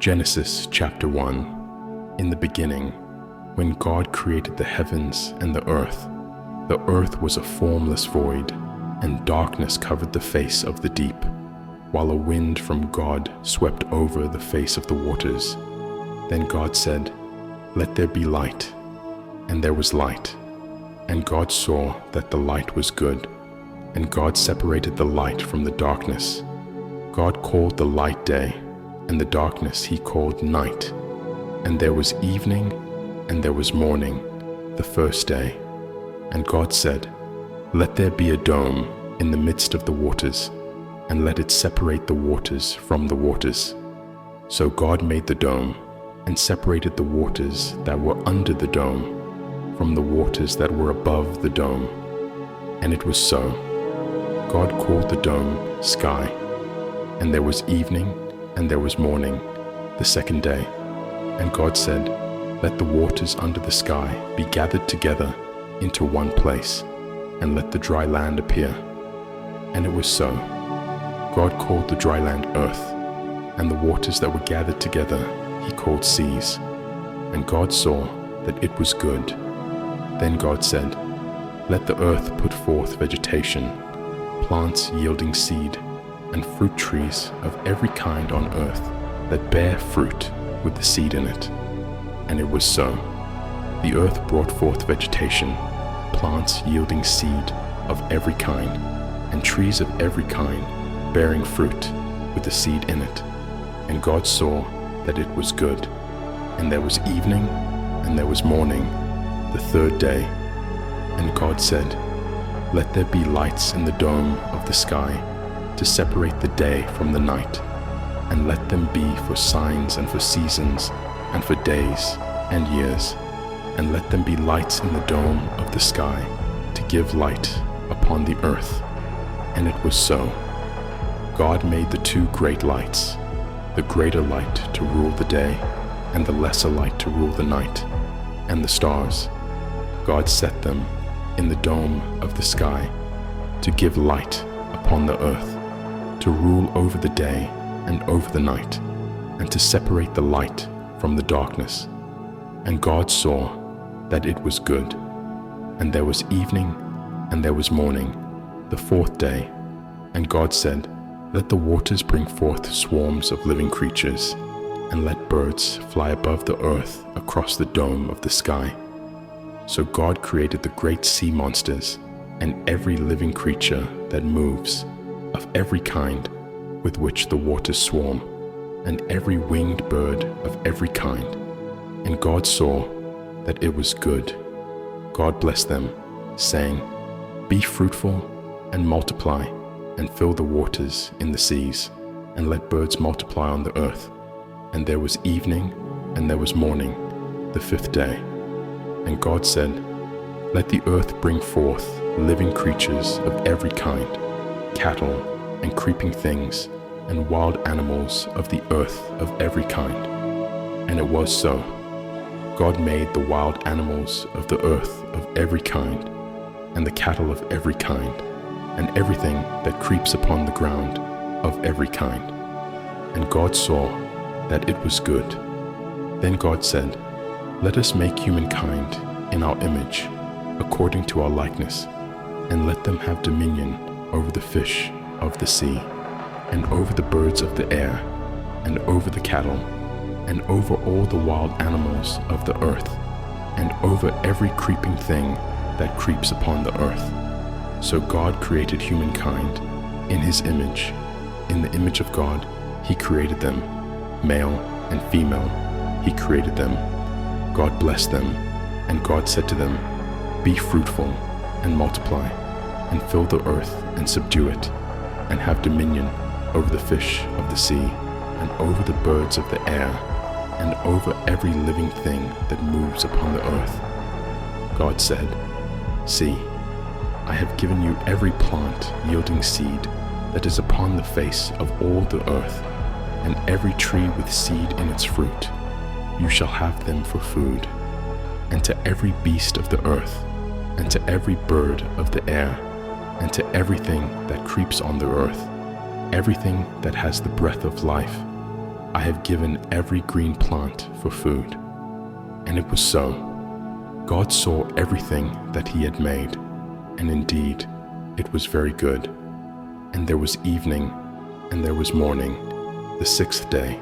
Genesis chapter 1. In the beginning, when God created the heavens and the earth was a formless void, and darkness covered the face of the deep, while a wind from God swept over the face of the waters. Then God said, "Let there be light." And there was light. And God saw that the light was good, and God separated the light from the darkness. God called the light day, and the darkness he called night. And there was evening, and there was morning, the first day. And God said, "Let there be a dome in the midst of the waters, and let it separate the waters from the waters." So God made the dome, and separated the waters that were under the dome from the waters that were above the dome. And it was so. God called the dome sky. And there was evening, and there was morning, the second day. And God said, "Let the waters under the sky be gathered together into one place, and let the dry land appear." And it was so. God called the dry land earth, and the waters that were gathered together he called seas. And God saw that it was good. Then God said, "Let the earth put forth vegetation, plants yielding seed, and fruit trees of every kind on earth that bear fruit with the seed in it." And it was so. The earth brought forth vegetation, plants yielding seed of every kind, and trees of every kind bearing fruit with the seed in it. And God saw that it was good. And there was evening, and there was morning, the third day. And God said, "Let there be lights in the dome of the sky, to separate the day from the night, and let them be for signs and for seasons and for days and years, and let them be lights in the dome of the sky to give light upon the earth." And it was so. God made the two great lights, the greater light to rule the day, and the lesser light to rule the night, and the stars. God set them in the dome of the sky to give light upon the earth, to rule over the day and over the night, and to separate the light from the darkness. And God saw that it was good. And there was evening, and there was morning, the fourth day. And God said, "Let the waters bring forth swarms of living creatures, and let birds fly above the earth across the dome of the sky." So God created the great sea monsters, and every living creature that moves, of every kind, with which the waters swarm, and every winged bird of every kind. And God saw that it was good. God blessed them, saying, "Be fruitful and multiply, and fill the waters in the seas, and let birds multiply on the earth." And there was evening, and there was morning, the fifth day. And God said, "Let the earth bring forth living creatures of every kind, cattle and creeping things, and wild animals of the earth of every kind." And it was so. God made the wild animals of the earth of every kind, and the cattle of every kind, and everything that creeps upon the ground of every kind. And God saw that it was good. Then God said, "Let us make humankind in our image, according to our likeness, and let them have dominion over the fish of the sea, and over the birds of the air, and over the cattle, and over all the wild animals of the earth, and over every creeping thing that creeps upon the earth." So God created humankind in his image. In the image of God he created them, male and female he created them. God blessed them, and God said to them, "Be fruitful and multiply, and fill the earth and subdue it, and have dominion over the fish of the sea, and over the birds of the air, and over every living thing that moves upon the earth." God said, "See, I have given you every plant yielding seed that is upon the face of all the earth, and every tree with seed in its fruit. You shall have them for food. And to every beast of the earth, and to every bird of the air, and to everything that creeps on the earth, everything that has the breath of life, I have given every green plant for food." And it was so. God saw everything that he had made, and indeed it was very good. And there was evening, and there was morning, the sixth day.